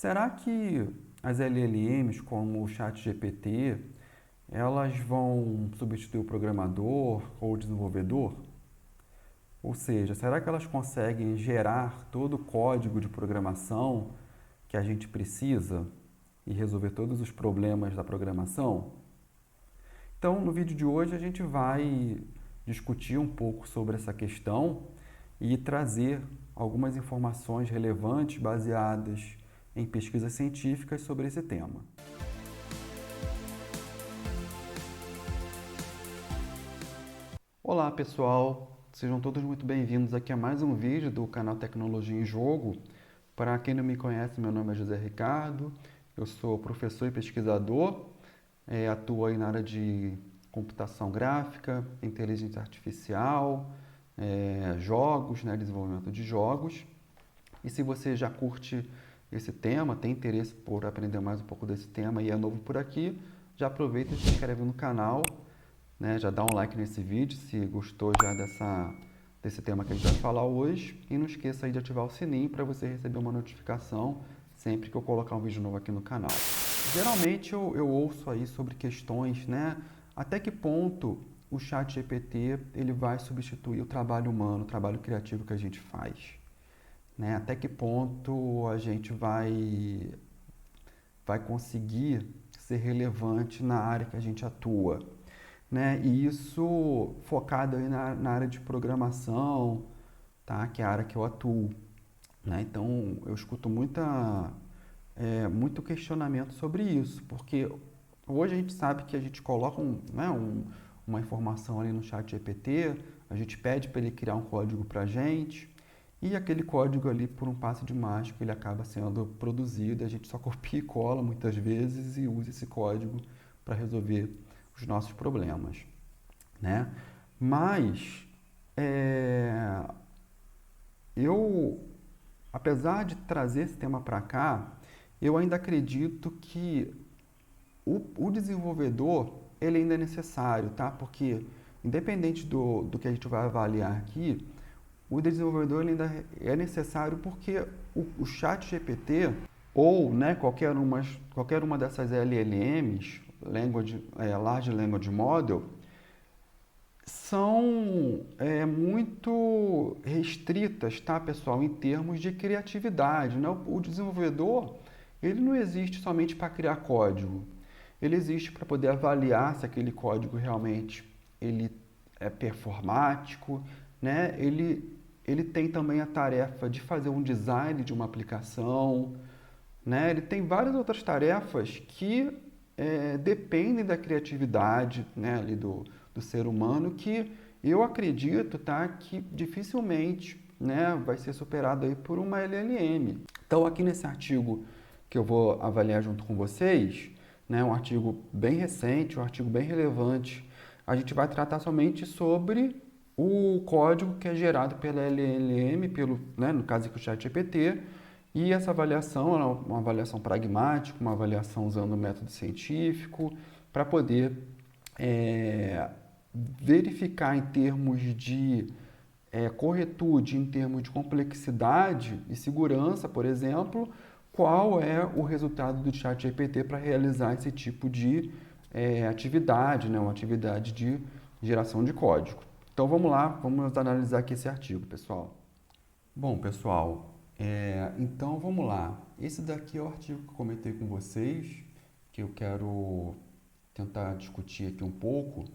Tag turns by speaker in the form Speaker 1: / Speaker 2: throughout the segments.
Speaker 1: Será que as LLMs, como o ChatGPT, elas vão substituir o programador ou o desenvolvedor? Ou seja, será que elas conseguem gerar todo o código de programação que a gente precisa e resolver todos os problemas da programação? Então, no vídeo de hoje a gente vai discutir um pouco sobre essa questão e trazer algumas informações relevantes baseadas em pesquisas científicas sobre esse tema. Olá pessoal, sejam todos muito bem-vindos aqui a mais um vídeo do canal Tecnologia em Jogo. Para quem não me conhece, meu nome é José Ricardo, eu sou professor e pesquisador, atuo aí na área de computação gráfica, inteligência artificial, jogos, desenvolvimento de jogos. E se você já curte esse tema, tem interesse por aprender mais um pouco desse tema e é novo por aqui, já aproveita e se inscreve no canal, já dá um like nesse vídeo se gostou já desse tema que a gente vai falar hoje. E não esqueça aí de ativar o sininho para você receber uma notificação sempre que eu colocar um vídeo novo aqui no canal. Geralmente eu ouço aí sobre questões, até que ponto o ChatGPT ele vai substituir o trabalho humano, o trabalho criativo que a gente faz. Até que ponto a gente vai conseguir ser relevante na área que a gente atua. E isso focado aí na área de programação, tá? Que é a área que eu atuo. Então, eu escuto muito questionamento sobre isso, porque hoje a gente sabe que a gente coloca uma informação ali no chat GPT, a gente pede para ele criar um código para a gente, e aquele código ali, por um passe de mágica, ele acaba sendo produzido, a gente só copia e cola muitas vezes e usa esse código para resolver os nossos problemas, Mas eu, apesar de trazer esse tema para cá, eu ainda acredito que o desenvolvedor ele ainda é necessário, tá? Porque independente do que a gente vai avaliar aqui, o desenvolvedor ele ainda é necessário porque o chat GPT ou qualquer uma dessas LLMs, Large Language Model, são muito restritas, tá, pessoal, em termos de criatividade, O desenvolvedor, ele não existe somente para criar código. Ele existe para poder avaliar se aquele código realmente ele é performático, Ele tem também a tarefa de fazer um design de uma aplicação, Ele tem várias outras tarefas que dependem da criatividade, ali do ser humano, que eu acredito, tá, que dificilmente, vai ser superado aí por uma LLM. Então, aqui nesse artigo que eu vou avaliar junto com vocês, um artigo bem recente, um artigo bem relevante, a gente vai tratar somente sobre o código que é gerado pela LLM, no caso aqui o ChatGPT, e essa avaliação é uma avaliação pragmática, uma avaliação usando o método científico, para poder verificar em termos de corretude, em termos de complexidade e segurança, por exemplo, qual é o resultado do ChatGPT para realizar esse tipo de atividade, uma atividade de geração de código. Então vamos lá, vamos analisar aqui esse artigo, pessoal. Bom, pessoal, então vamos lá. Esse daqui é o artigo que eu comentei com vocês, que eu quero tentar discutir aqui um pouco.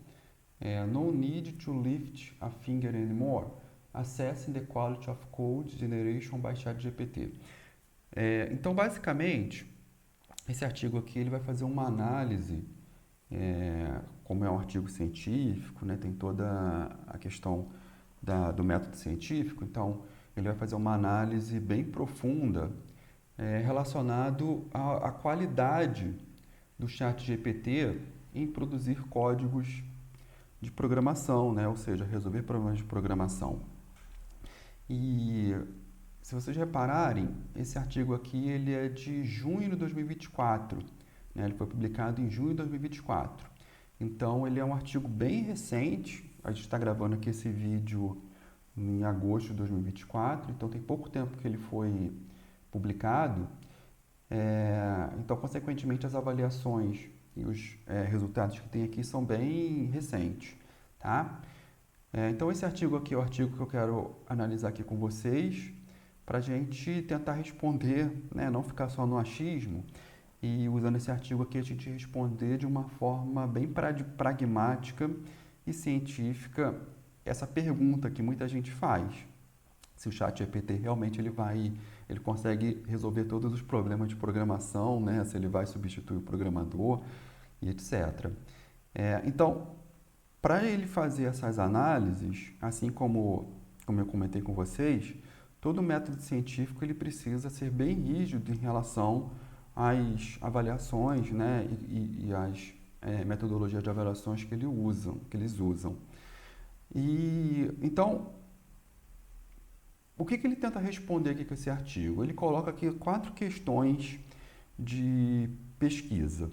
Speaker 1: No need to lift a finger anymore. Assessing the quality of code generation by ChatGPT. Então, basicamente, esse artigo aqui ele vai fazer uma análise, como é um artigo científico, tem toda a questão do método científico, então ele vai fazer uma análise bem profunda relacionado à qualidade do ChatGPT em produzir códigos de programação, ou seja, resolver problemas de programação. E se vocês repararem, esse artigo aqui ele é de junho de 2024, ele foi publicado em junho de 2024. Então ele é um artigo bem recente, a gente está gravando aqui esse vídeo em agosto de 2024, então tem pouco tempo que ele foi publicado. Então, consequentemente, as avaliações e os resultados que tem aqui são bem recentes, tá? Então, esse artigo aqui é o artigo que eu quero analisar aqui com vocês, para a gente tentar responder, né, não ficar só no achismo, e usando esse artigo aqui a gente responder de uma forma bem pragmática e científica essa pergunta que muita gente faz. Se o ChatGPT realmente ele consegue resolver todos os problemas de programação, né? Se ele vai substituir o programador e etc. Então, para ele fazer essas análises, assim como eu comentei com vocês, todo método científico ele precisa ser bem rígido em relação às avaliações, né, e às metodologias de avaliações que eles usam. E então, o que ele tenta responder aqui com esse artigo? Ele coloca aqui 4 questões de pesquisa.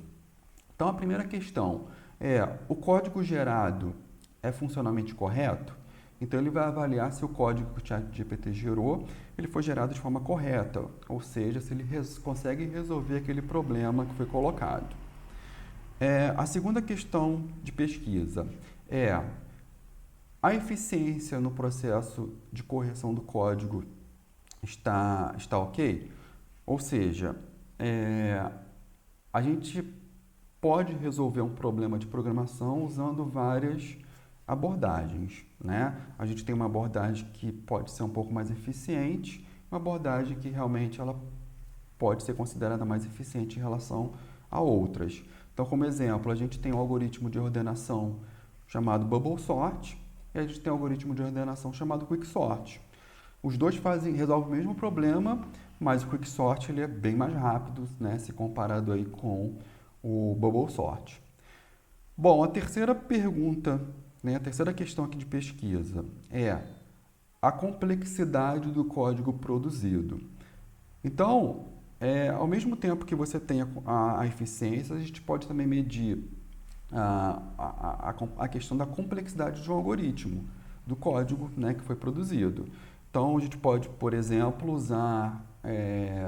Speaker 1: Então, a primeira questão é: o código gerado é funcionalmente correto? Então, ele vai avaliar se o código que o ChatGPT gerou ele foi gerado de forma correta, ou seja, se ele consegue resolver aquele problema que foi colocado. A segunda questão de pesquisa é: a eficiência no processo de correção do código está ok? Ou seja, a gente pode resolver um problema de programação usando várias abordagens, né? A gente tem uma abordagem que pode ser um pouco mais eficiente, uma abordagem que realmente ela pode ser considerada mais eficiente em relação a outras. Então, como exemplo, a gente tem um algoritmo de ordenação chamado Bubble Sort e a gente tem um algoritmo de ordenação chamado Quicksort. Os dois resolvem o mesmo problema, mas o Quicksort ele é bem mais rápido, né, se comparado aí com o Bubble Sort. Bom, a terceira pergunta, né, a terceira questão aqui de pesquisa é a complexidade do código produzido. Então, ao mesmo tempo que você tem a eficiência, a gente pode também medir a questão da complexidade de um algoritmo, do código, né, que foi produzido. Então, a gente pode, por exemplo, usar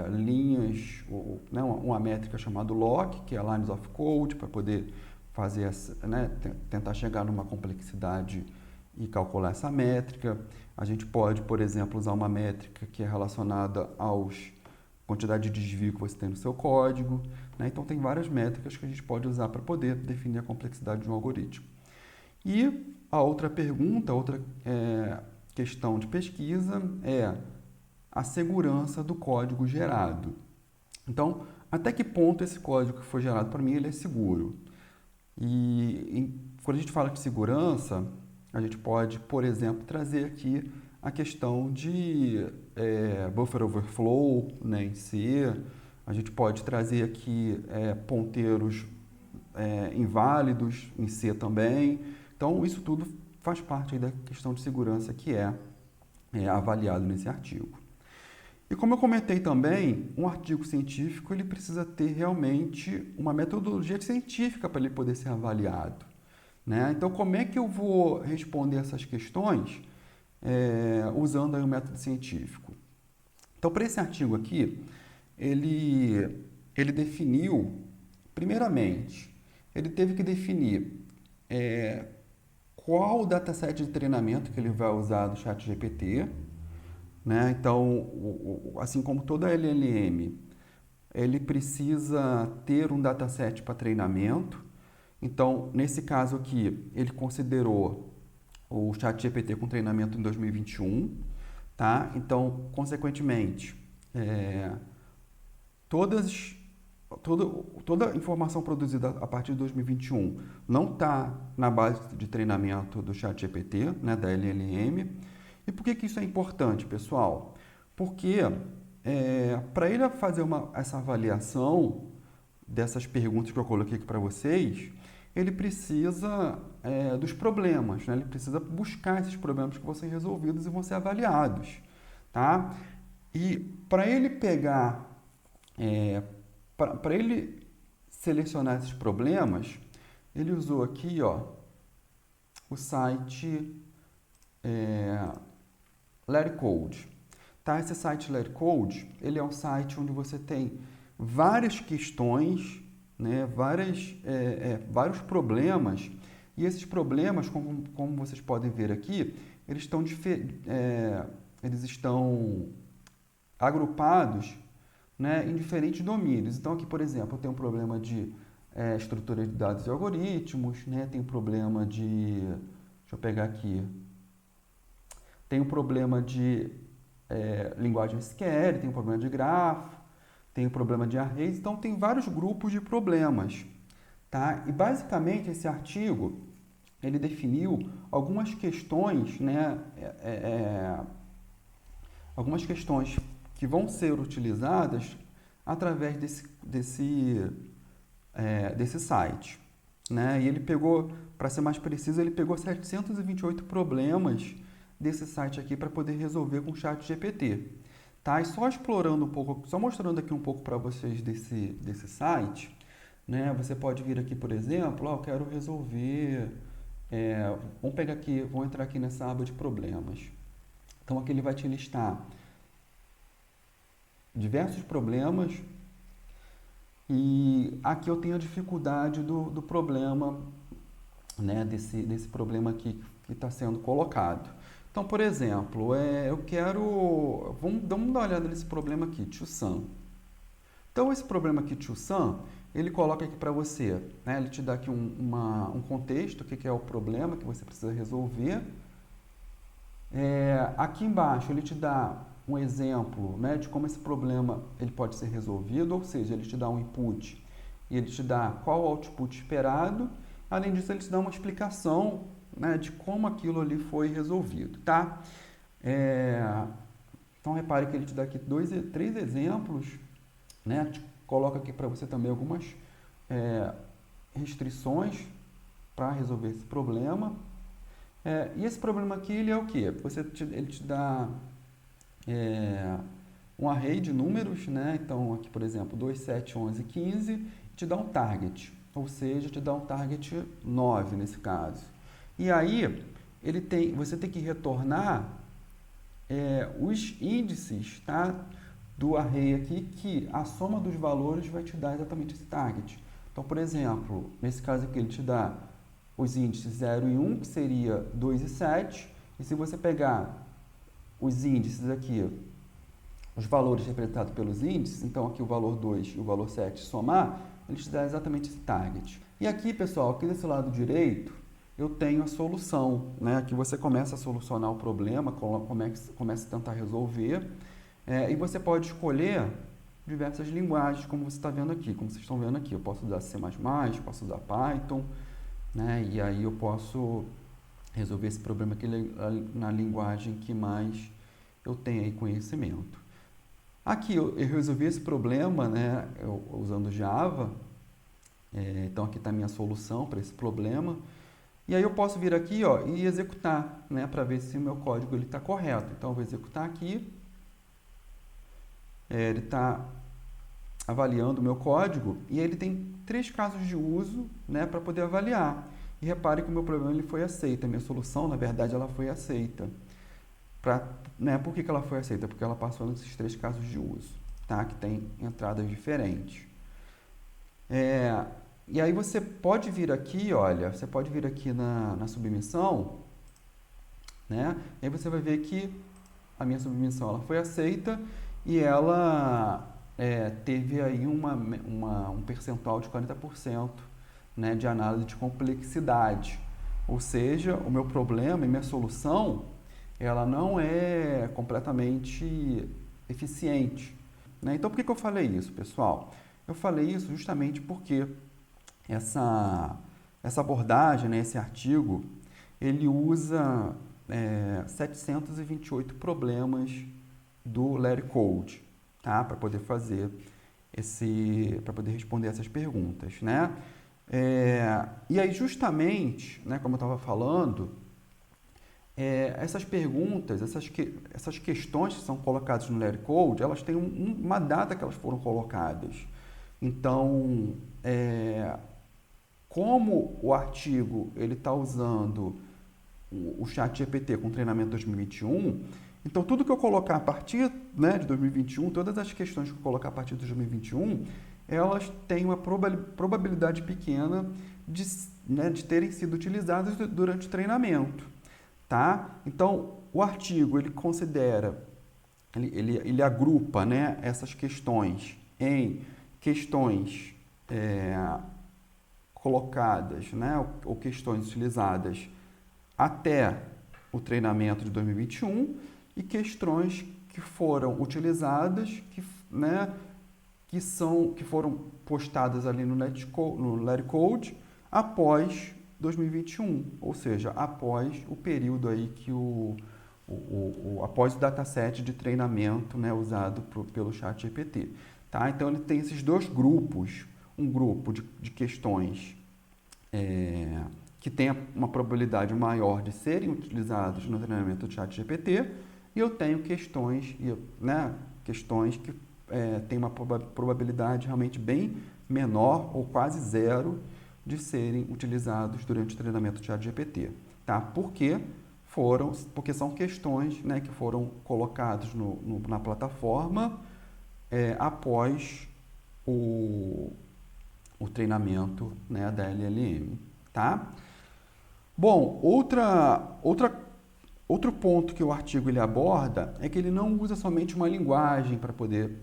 Speaker 1: linhas, né, uma métrica chamada LOC, que é Lines of Code, para poder fazer né, tentar chegar numa complexidade e calcular essa métrica. A gente pode, por exemplo, usar uma métrica que é relacionada aos quantidade de desvio que você tem no seu código, né? Então, tem várias métricas que a gente pode usar para poder definir a complexidade de um algoritmo. E a outra pergunta, outra questão de pesquisa é a segurança do código gerado. Então, até que ponto esse código que foi gerado para mim ele é seguro? Quando a gente fala de segurança, a gente pode, por exemplo, trazer aqui a questão de buffer overflow, né, em C. A gente pode trazer aqui ponteiros inválidos em C também. Então, isso tudo faz parte aí da questão de segurança que é avaliado nesse artigo. E como eu comentei também, um artigo científico ele precisa ter realmente uma metodologia científica para ele poder ser avaliado, né? Então, como é que eu vou responder essas questões usando aí o método científico? Então, para esse artigo aqui, ele definiu, primeiramente, ele teve que definir qual o dataset de treinamento que ele vai usar do ChatGPT, né? Então, assim como toda LLM, ele precisa ter um dataset para treinamento. Então, nesse caso aqui, ele considerou o ChatGPT com treinamento em 2021, tá? Então, consequentemente, toda a informação produzida a partir de 2021 não está na base de treinamento do ChatGPT, né, da LLM. E por que isso é importante, pessoal? Porque para ele fazer essa avaliação dessas perguntas que eu coloquei aqui para vocês, ele precisa dos problemas, né? Ele precisa buscar esses problemas que vão ser resolvidos e vão ser avaliados, tá? E para ele pegar, para ele selecionar esses problemas, ele usou aqui, ó, o site LetCode. Tá? Esse site LetCode, ele é um site onde você tem várias questões, né, vários problemas, e esses problemas, como vocês podem ver aqui, eles estão agrupados, né, em diferentes domínios. Então, aqui, por exemplo, eu tenho um problema de estrutura de dados e algoritmos, né, tem um problema de... Deixa eu pegar aqui. Tem um problema de linguagem SQL, tem um problema de grafo, tem um problema de arrays, então tem vários grupos de problemas, tá? E basicamente esse artigo, ele definiu algumas questões, né, algumas questões que vão ser utilizadas através desse site, né? E ele pegou, para ser mais preciso, ele pegou 728 problemas desse site aqui para poder resolver com o ChatGPT, tá? E só explorando um pouco, só mostrando aqui um pouco para vocês desse site, né? Você pode vir aqui, por exemplo, eu quero resolver, vamos pegar aqui, vou entrar aqui nessa aba de problemas. Então aqui ele vai te listar diversos problemas e aqui eu tenho a dificuldade do problema, né? Desse problema aqui que está sendo colocado. Então, por exemplo, eu quero... Vamos dar uma olhada nesse problema aqui, tio Sam. Então, esse problema aqui, tio Sam, ele coloca aqui para você, né? Ele te dá aqui um contexto, o que é o problema que você precisa resolver. Aqui embaixo, ele te dá um exemplo, né, de como esse problema ele pode ser resolvido, ou seja, ele te dá um input e ele te dá qual o output esperado. Além disso, ele te dá uma explicação, né, de como aquilo ali foi resolvido, tá? Então, repare que ele te dá aqui 3 exemplos, né? Te coloca aqui para você também algumas restrições para resolver esse problema. E esse problema aqui, ele é o quê? Ele te dá um array de números, né? Então, aqui, por exemplo, 2, 7, 11, 15, e te dá um target, ou seja, te dá um target 9 nesse caso. E aí, você tem que retornar os índices, tá, do array aqui, que a soma dos valores vai te dar exatamente esse target. Então, por exemplo, nesse caso aqui, ele te dá os índices 0 e 1, que seria 2 e 7, e se você pegar os índices aqui, os valores representados pelos índices, então aqui o valor 2 e o valor 7 somar, ele te dá exatamente esse target. E aqui, pessoal, aqui desse lado direito, eu tenho a solução, né? Aqui você começa a solucionar o problema, começa a tentar resolver, e você pode escolher diversas linguagens, como você está vendo aqui, como vocês estão vendo aqui. Eu posso usar C++, posso usar Python, né? E aí eu posso resolver esse problema aqui na linguagem que mais eu tenho aí conhecimento. Aqui eu resolvi esse problema, né, usando Java. Então aqui está a minha solução para esse problema. E aí eu posso vir aqui, ó, e executar, né, para ver se o meu código está correto. Então eu vou executar aqui. Ele está avaliando o meu código e ele tem 3 casos de uso, né, para poder avaliar. E repare que o meu problema ele foi aceito. A minha solução, na verdade, ela foi aceita. Por que ela foi aceita? Porque ela passou nesses 3 casos de uso, tá? Que tem entradas diferentes. E aí você pode vir aqui, olha, você pode vir aqui na submissão, né? E aí você vai ver que a minha submissão ela foi aceita e ela teve aí um percentual de 40%, né, de análise de complexidade. Ou seja, o meu problema e minha solução, ela não é completamente eficiente, né? Então, por que eu falei isso, pessoal? Eu falei isso justamente porque essa abordagem, né, esse artigo, ele usa 728 problemas do LetCode, tá? Para poder para poder responder essas perguntas, né? E aí, justamente, né, como eu estava falando, essas perguntas, essas questões que são colocadas no LetCode, elas têm uma data que elas foram colocadas. Então, como o artigo ele está usando o ChatGPT com treinamento 2021, Então, tudo que eu colocar a partir, né, de 2021, todas as questões que eu colocar a partir de 2021, elas têm uma probabilidade pequena de, né, de terem sido utilizadas durante o treinamento, tá? Então, o artigo, ele considera, ele agrupa, né, essas questões em questões colocadas, né, ou questões utilizadas até o treinamento de 2021 e questões que foram utilizadas, né, que foram postadas ali no LetCode após 2021, ou seja, após o período aí que após o dataset de treinamento, né, usado pelo ChatGPT. Tá? Então, ele tem esses dois grupos, um grupo de questões que tem uma probabilidade maior de serem utilizados no treinamento do ChatGPT, e eu tenho questões, né, questões que têm uma probabilidade realmente bem menor ou quase zero de serem utilizados durante o treinamento do ChatGPT. Tá? Porque são questões, né, que foram colocadas na plataforma após o treinamento, né, da LLM. Tá? Bom, outro ponto que o artigo ele aborda é que ele não usa somente uma linguagem para poder,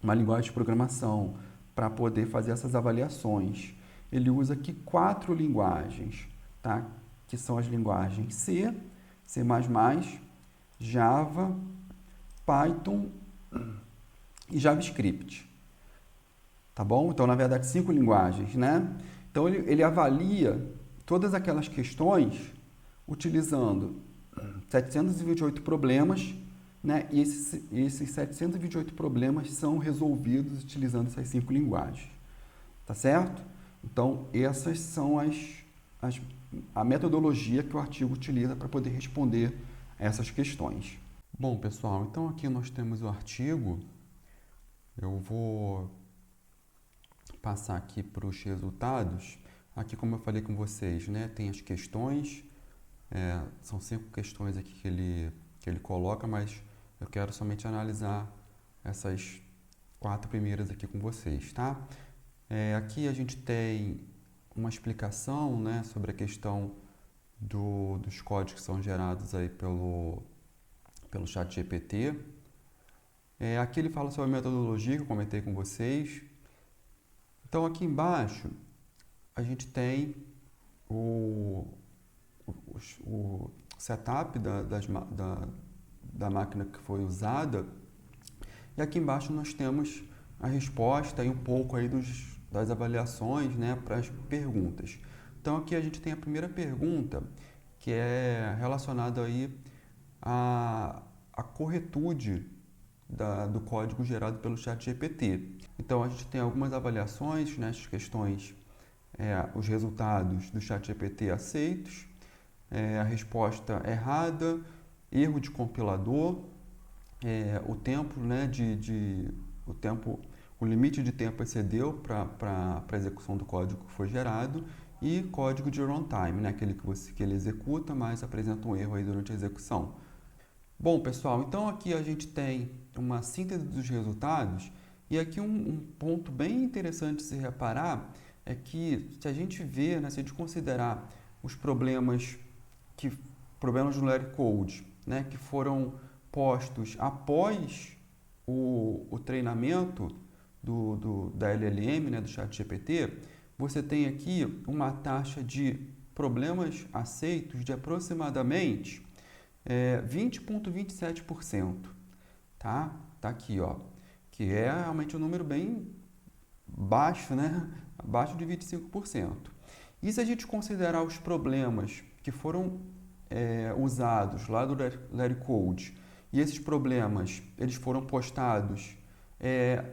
Speaker 1: uma linguagem de programação para poder fazer essas avaliações. Ele usa aqui 4 linguagens, tá? Que são as linguagens C, C++, Java, Python e JavaScript. Tá bom? Então, na verdade, 5 linguagens, né? Então, ele avalia todas aquelas questões utilizando 728 problemas, né? E esses 728 problemas são resolvidos utilizando essas 5 linguagens. Tá certo? Então, essas são a metodologia que o artigo utiliza para poder responder essas questões. Bom, pessoal, então aqui nós temos o artigo. Eu vou passar aqui para os resultados. Aqui, como eu falei com vocês, né, tem as questões, são 5 questões aqui que ele coloca, mas eu quero somente analisar essas 4 primeiras aqui com vocês, tá? Aqui a gente tem uma explicação, né, sobre a questão dos códigos que são gerados aí pelo ChatGPT. Aqui ele fala sobre a metodologia que eu comentei com vocês. Então, aqui embaixo, a gente tem o setup da máquina que foi usada. E aqui embaixo nós temos a resposta e um pouco aí das avaliações, né, para as perguntas. Então, aqui a gente tem a primeira pergunta, que é relacionada aí à corretude do código gerado pelo ChatGPT. Então, a gente tem algumas avaliações nessas questões, os resultados do ChatGPT aceitos, a resposta errada, erro de compilador, o tempo, né, o limite de tempo excedeu para a execução do código que foi gerado, e código de runtime, né, aquele que ele executa, mas apresenta um erro aí durante a execução. Bom, pessoal, então aqui a gente tem uma síntese dos resultados, e aqui um ponto bem interessante de se reparar é que se a gente vê, né, se a gente considerar os problemas do LetCode, né, que foram postos após o treinamento da LLM, né, do ChatGPT, você tem aqui uma taxa de problemas aceitos de aproximadamente 20,27%, tá? Tá aqui, ó, que é realmente um número bem baixo, né? Abaixo de 25%. E se a gente considerar os problemas que foram usados lá do LetCode, e esses problemas eles foram postados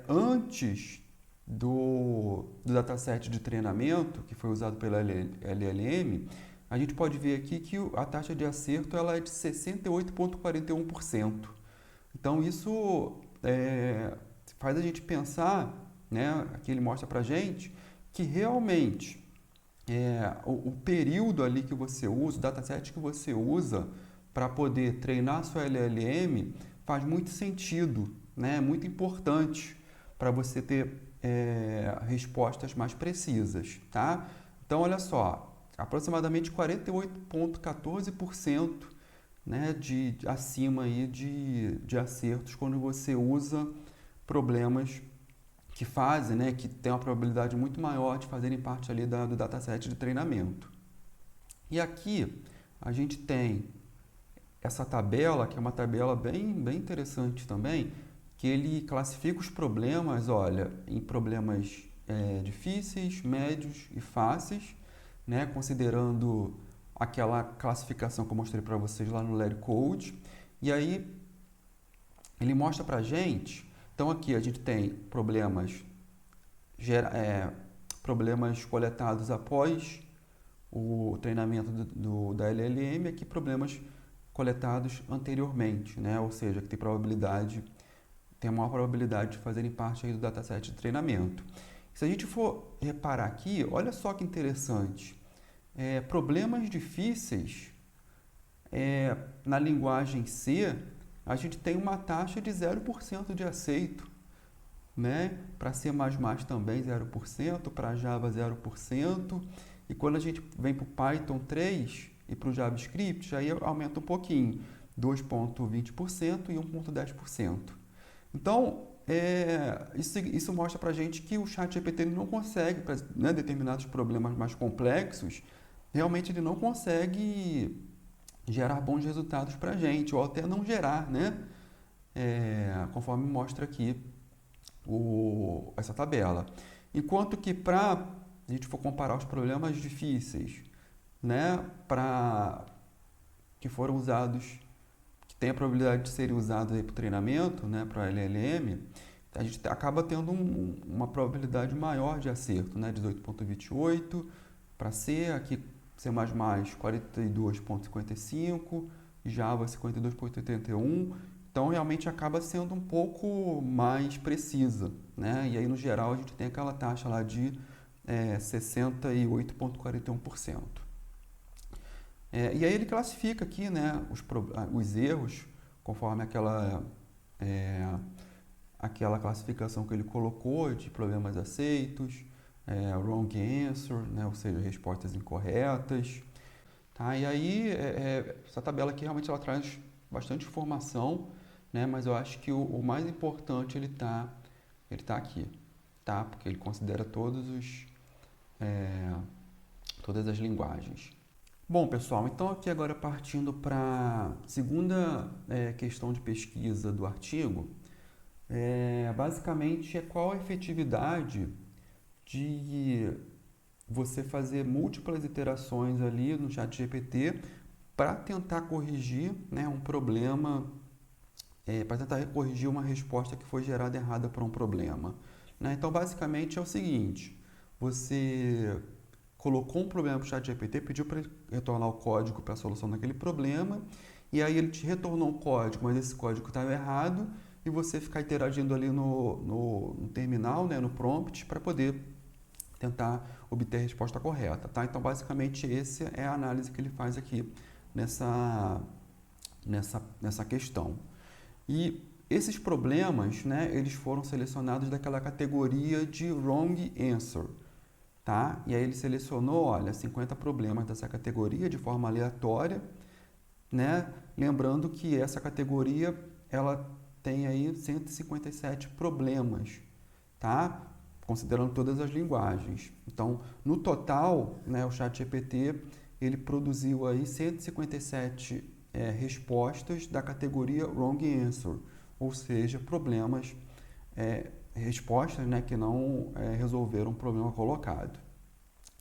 Speaker 1: antes do dataset de treinamento que foi usado pela LLM, a gente pode ver aqui que a taxa de acerto ela é de 68,41%. Então, isso faz a gente pensar, né, aqui ele mostra para a gente, que realmente o período ali que você usa, o dataset que você usa para poder treinar sua LLM faz muito sentido, né? É muito importante para você ter respostas mais precisas, tá? Então, olha só, aproximadamente 48,14%, né, acima aí de acertos quando você usa problemas que fazem, né, que tem uma probabilidade muito maior de fazerem parte ali do dataset de treinamento. E aqui a gente tem essa tabela, que é uma tabela bem interessante também, que ele classifica os problemas, olha, em problemas difíceis, médios e fáceis, né, considerando aquela classificação que eu mostrei para vocês lá no LeetCode. E aí ele mostra para a gente, então aqui a gente tem problemas coletados após o treinamento da LLM, aqui problemas coletados anteriormente, né? Ou seja, que tem a maior probabilidade de fazerem parte aí do dataset de treinamento. Se a gente for reparar aqui, olha só que interessante, problemas difíceis na linguagem C, a gente tem uma taxa de 0% de aceito, né? Para C++ também 0%, para Java 0%, e quando a gente vem para o Python 3 e para o JavaScript, aí aumenta um pouquinho, 2,20% e 1,10%. Então, isso mostra para a gente que o ChatGPT não consegue, para determinados problemas mais complexos, realmente ele não consegue gerar bons resultados para a gente, ou até não gerar, né? Conforme mostra aqui essa tabela. Enquanto que para a gente for comparar os problemas difíceis, né, que foram usados, que tem a probabilidade de serem usados para o treinamento, né, para a LLM, a gente acaba tendo uma probabilidade maior de acerto, né, 18,28, para C, aqui C++ 42,55, Java 52,81, então realmente acaba sendo um pouco mais precisa, né? E aí no geral a gente tem aquela taxa lá de 68,41%. E aí ele classifica aqui, né, os erros conforme aquela classificação que ele colocou de problemas aceitos, wrong answer, né, ou seja, respostas incorretas. Tá? E aí essa tabela aqui realmente ela traz bastante informação, né, mas eu acho que o mais importante ele tá aqui, tá? Porque ele considera todas as linguagens. Bom, pessoal, então aqui agora partindo para a segunda questão de pesquisa do artigo, basicamente qual a efetividade de você fazer múltiplas iterações ali no ChatGPT para tentar corrigir, né, um problema, para tentar corrigir uma resposta que foi gerada errada para um problema, né? Então, basicamente é o seguinte, você colocou um problema para o ChatGPT, pediu para ele retornar o código para a solução daquele problema, e aí ele te retornou o código, mas esse código estava errado, e você ficar interagindo ali no terminal, né, no prompt, para poder tentar obter a resposta correta, tá? Então, basicamente, essa é a análise que ele faz aqui nessa questão. E esses problemas, né, eles foram selecionados daquela categoria de wrong answer, tá? E aí ele selecionou, olha, 50 problemas dessa categoria de forma aleatória, né? Lembrando que essa categoria, ela tem aí 157 problemas, tá? Considerando todas as linguagens. Então, no total, né, o ChatGPT ele produziu aí 157 respostas da categoria wrong answer, ou seja, problemas, respostas, né, que não resolveram o problema colocado.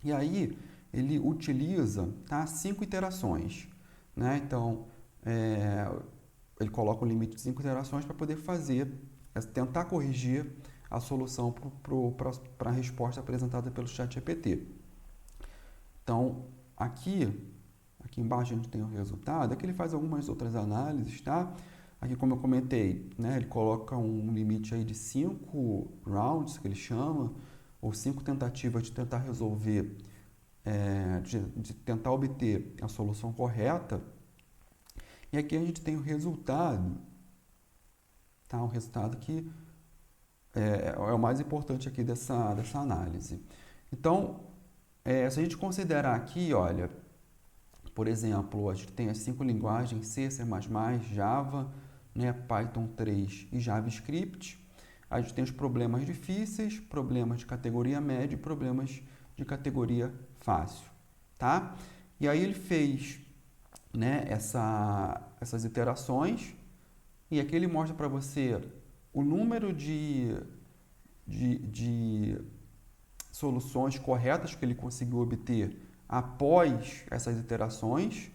Speaker 1: E aí ele utiliza, tá, 5 iterações, né? Então ele coloca um limite de 5 iterações para poder tentar corrigir a solução para a resposta apresentada pelo ChatGPT. Então, aqui embaixo a gente tem o resultado. Aqui ele faz algumas outras análises, tá? Aqui, como eu comentei, né, ele coloca um limite aí de 5 rounds, que ele chama, ou 5 tentativas de tentar resolver, de tentar obter a solução correta. E aqui a gente tem o resultado, tá? O resultado que é o mais importante aqui dessa análise. Então, se a gente considerar aqui, olha, por exemplo, a gente tem as 5 linguagens C, C++, Java, né, Python 3 e JavaScript. A gente tem os problemas difíceis, problemas de categoria média e problemas de categoria fácil, tá? E aí ele fez, né, essas iterações e aqui ele mostra para você o número de soluções corretas que ele conseguiu obter após essas iterações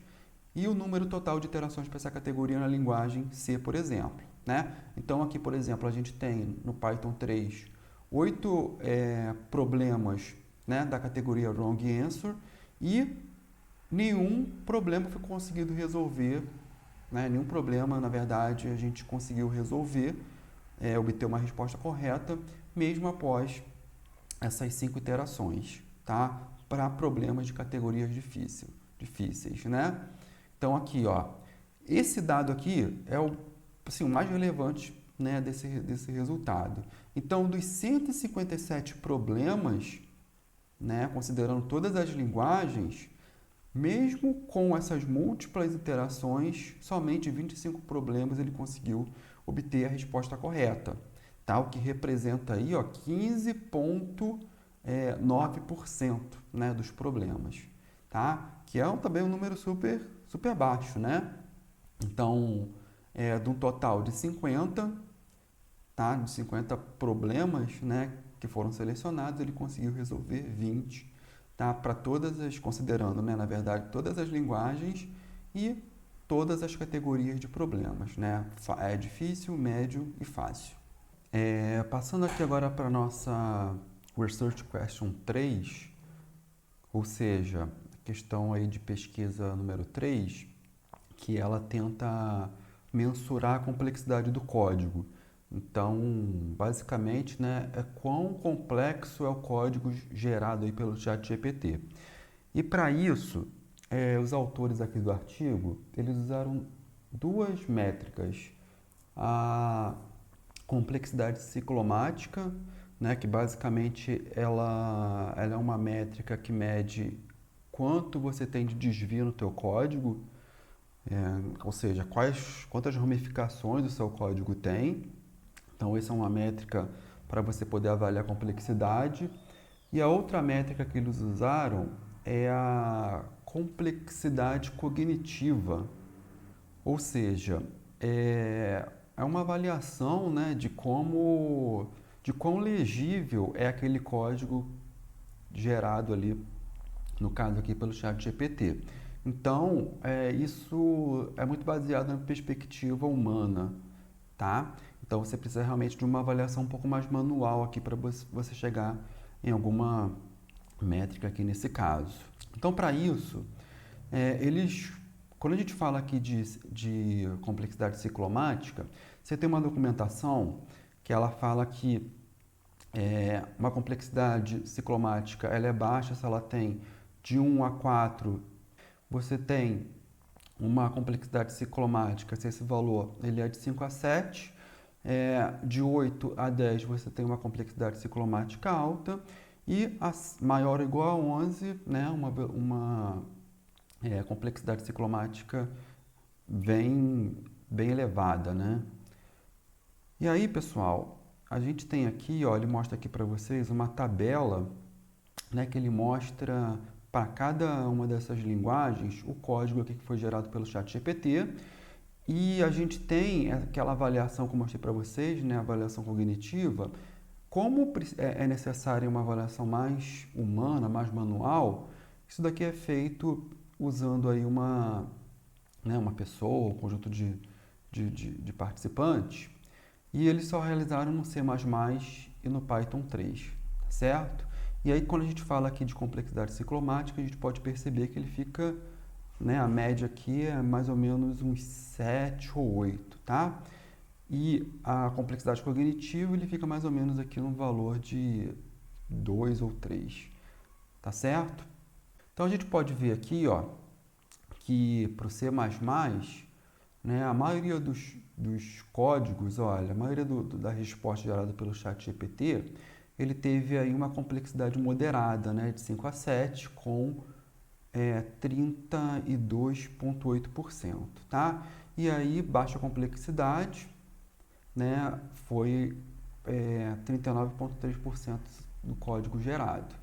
Speaker 1: e o número total de iterações para essa categoria na linguagem C, por exemplo, né? Então aqui, por exemplo, a gente tem no Python 3 8 problemas, né, da categoria Wrong Answer e nenhum problema foi conseguido resolver, né? Nenhum problema, na verdade, a gente conseguiu resolver, obter uma resposta correta, mesmo após essas 5 iterações, tá? Para problemas de categorias difíceis, né? Então aqui, ó, esse dado aqui é assim, o mais relevante, né, desse resultado. Então, dos 157 problemas, né, considerando todas as linguagens, mesmo com essas múltiplas iterações, somente 25 problemas ele conseguiu obter a resposta correta, tá? O que representa aí, ó, 15,9%, né, dos problemas, tá? Que é também um número super baixo, né? Então, de um total de 50, tá? De 50 problemas, né, que foram selecionados, ele conseguiu resolver 20, tá? Para considerando, né, na verdade, todas as linguagens e todas as categorias de problemas, né? Difícil, médio e fácil. Passando aqui agora para a nossa Research Question 3, ou seja, questão aí de pesquisa número 3, que ela tenta mensurar a complexidade do código. Então, basicamente, né, quão complexo é o código gerado aí pelo ChatGPT. E para isso, os autores aqui do artigo, eles usaram duas métricas. A complexidade ciclomática, né, que basicamente ela é uma métrica que mede quanto você tem de desvio no teu código, ou seja, quantas ramificações o seu código tem. Então, essa é uma métrica para você poder avaliar a complexidade. E a outra métrica que eles usaram é a complexidade cognitiva, ou seja, é uma avaliação, né, de quão legível é aquele código gerado ali, no caso aqui pelo ChatGPT. Então, isso é muito baseado na perspectiva humana, tá? Então, você precisa realmente de uma avaliação um pouco mais manual aqui para você chegar em alguma métrica aqui nesse caso. Então, para isso, quando a gente fala aqui de complexidade ciclomática, você tem uma documentação que ela fala que uma complexidade ciclomática ela é baixa se ela tem de 1 a 4. Você tem uma complexidade ciclomática, se esse valor ele é de 5 a 7. De 8 a 10 você tem uma complexidade ciclomática alta e maior ou igual a 11, né, uma complexidade ciclomática bem elevada, né? E aí, pessoal, a gente tem aqui, ó, ele mostra aqui para vocês uma tabela, né, que ele mostra para cada uma dessas linguagens o código aqui que foi gerado pelo ChatGPT. E a gente tem aquela avaliação que eu mostrei para vocês, né, avaliação cognitiva. Como é necessária uma avaliação mais humana, mais manual, isso daqui é feito usando aí uma pessoa, um conjunto de participantes, e eles só realizaram no C++ e no Python 3, certo? E aí, quando a gente fala aqui de complexidade ciclomática, a gente pode perceber que ele fica, né, a média aqui é mais ou menos uns 7 ou 8, tá? E a complexidade cognitiva, ele fica mais ou menos aqui no valor de 2 ou 3, tá certo? Então, a gente pode ver aqui, ó, que para o C++, né? A maioria dos códigos, olha, a maioria da resposta gerada pelo ChatGPT, ele teve aí uma complexidade moderada, né? De 5 a 7, com 32,8%, tá? E aí, baixa complexidade, né? Foi 39,3% do código gerado.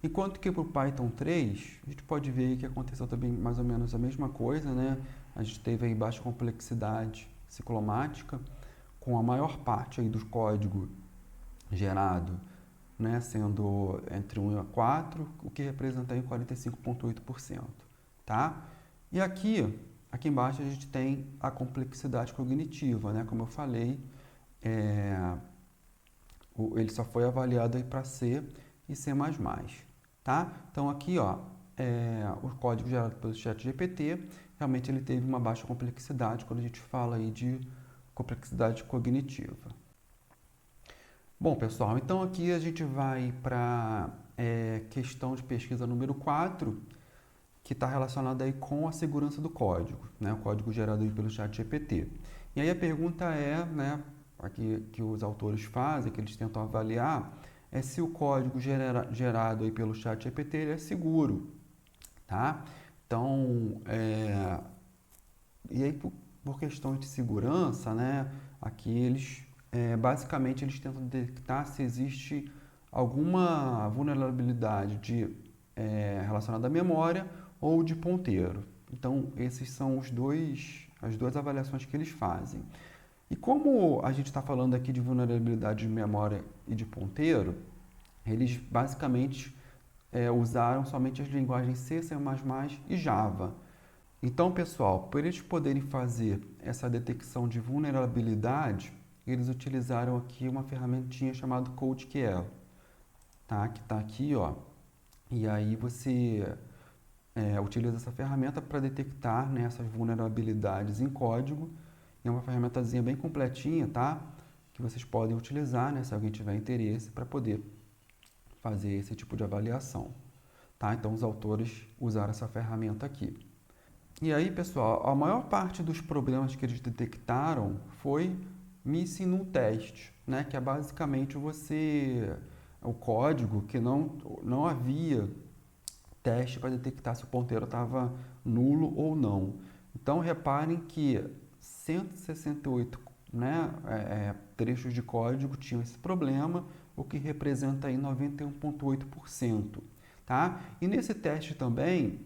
Speaker 1: Enquanto que para o Python 3, a gente pode ver que aconteceu também mais ou menos a mesma coisa, né? A gente teve aí baixa complexidade ciclomática, com a maior parte aí do código gerado, né, sendo entre 1 a 4, o que representa aí 45,8%, tá? E aqui embaixo a gente tem a complexidade cognitiva, né? Como eu falei, ele só foi avaliado aí para C e C++, tá? Então aqui, ó, o código gerado pelo ChatGPT, realmente ele teve uma baixa complexidade quando a gente fala aí de complexidade cognitiva. Bom, pessoal, então aqui a gente vai para questão de pesquisa número 4, que está relacionada aí com a segurança do código, né? O código gerado aí pelo ChatGPT. E aí a pergunta é, né, aqui que os autores fazem, que eles tentam avaliar, é se o código gerado aí pelo ChatGPT ele é seguro, tá? Então, e aí por questões de segurança, né, aqui eles basicamente eles tentam detectar se existe alguma vulnerabilidade relacionada à memória ou de ponteiro. Então, esses são as duas avaliações que eles fazem. E como a gente está falando aqui de vulnerabilidade de memória e de ponteiro, eles basicamente usaram somente as linguagens C, C++ e Java. Então, pessoal, para eles poderem fazer essa detecção de vulnerabilidade, eles utilizaram aqui uma ferramentinha chamada CodeQL, tá? Que está aqui, ó. E aí você utiliza essa ferramenta para detectar, né, essas vulnerabilidades em código. É uma ferramentazinha bem completinha, tá? Que vocês podem utilizar, né, se alguém tiver interesse, para poder fazer esse tipo de avaliação, tá? Então, os autores usaram essa ferramenta aqui. E aí, pessoal, a maior parte dos problemas que eles detectaram foi missing no teste, né? Que é basicamente o código que não havia teste para detectar se o ponteiro estava nulo ou não. Então, reparem que 168, né, trechos de código tinham esse problema, o que representa aí 91,8%, tá? E nesse teste também,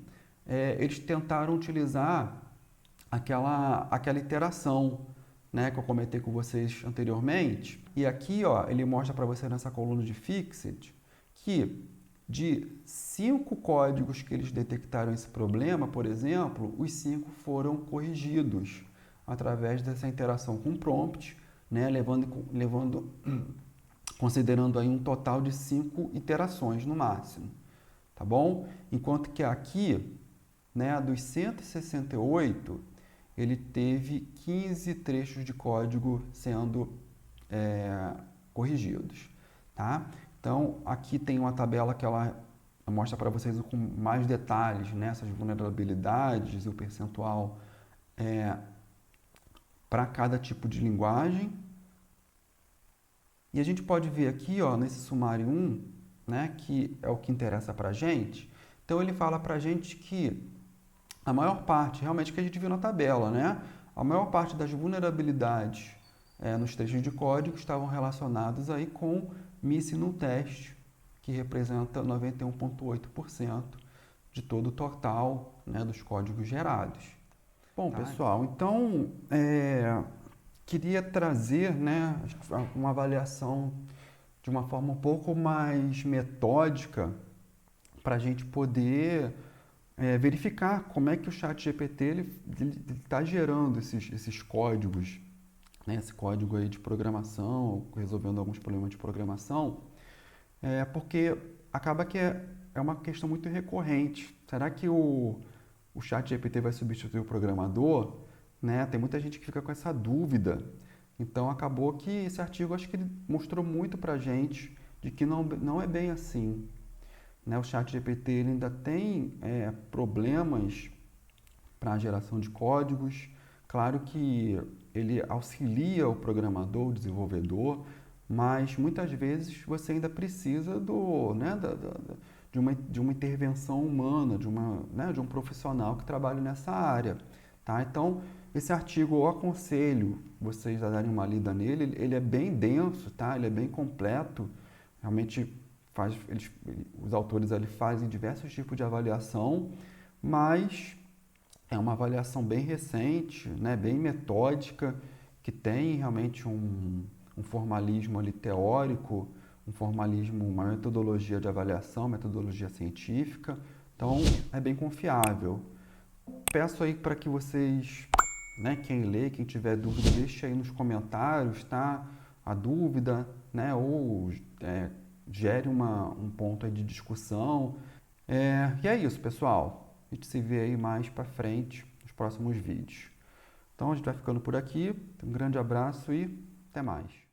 Speaker 1: eles tentaram utilizar aquela iteração, né, que eu comentei com vocês anteriormente. E aqui, ó, ele mostra para você nessa coluna de Fixed que de 5 códigos que eles detectaram esse problema, por exemplo, os 5 foram corrigidos através dessa interação com prompt, né, considerando aí um total de 5 iterações no máximo, tá bom? Enquanto que aqui, né, dos 168, ele teve 15 trechos de código sendo corrigidos, tá? Então, aqui tem uma tabela que ela mostra para vocês com mais detalhes nessas vulnerabilidades e o percentual para cada tipo de linguagem. E a gente pode ver aqui, ó, nesse sumário 1, né, que é o que interessa para a gente. Então, ele fala para a gente que a maior parte, realmente que a gente viu na tabela, né, a maior parte das vulnerabilidades nos trechos de código estavam relacionados aí com missing no teste, que representa 91,8% de todo o total, né, dos códigos gerados. Bom, pessoal, então queria trazer, né, uma avaliação de uma forma um pouco mais metódica para a gente poder verificar como é que o ChatGPT está gerando esses códigos, né, esse código aí de programação, resolvendo alguns problemas de programação, porque acaba que é uma questão muito recorrente. Será que o ChatGPT vai substituir o programador? Né? Tem muita gente que fica com essa dúvida. Então, acabou que esse artigo, acho que ele mostrou muito para a gente de que não é bem assim. Né? O ChatGPT ele ainda tem problemas para a geração de códigos, Claro que ele auxilia o programador, o desenvolvedor, mas muitas vezes você ainda precisa de uma intervenção humana, de um profissional que trabalhe nessa área. Tá? Então, esse artigo eu aconselho vocês a darem uma lida nele. Ele é bem denso, tá? Ele é bem completo. Realmente os autores ali fazem diversos tipos de avaliação, mas é uma avaliação bem recente, né? Bem metódica, que tem realmente um formalismo ali teórico, um formalismo, uma metodologia de avaliação, metodologia científica. Então, é bem confiável. Peço aí para que vocês, né, quem lê, quem tiver dúvida, deixe aí nos comentários, tá? A dúvida, né? Ou gere um ponto aí de discussão. E é isso, pessoal. A gente se vê aí mais para frente nos próximos vídeos. Então, a gente vai ficando por aqui. Um grande abraço e até mais.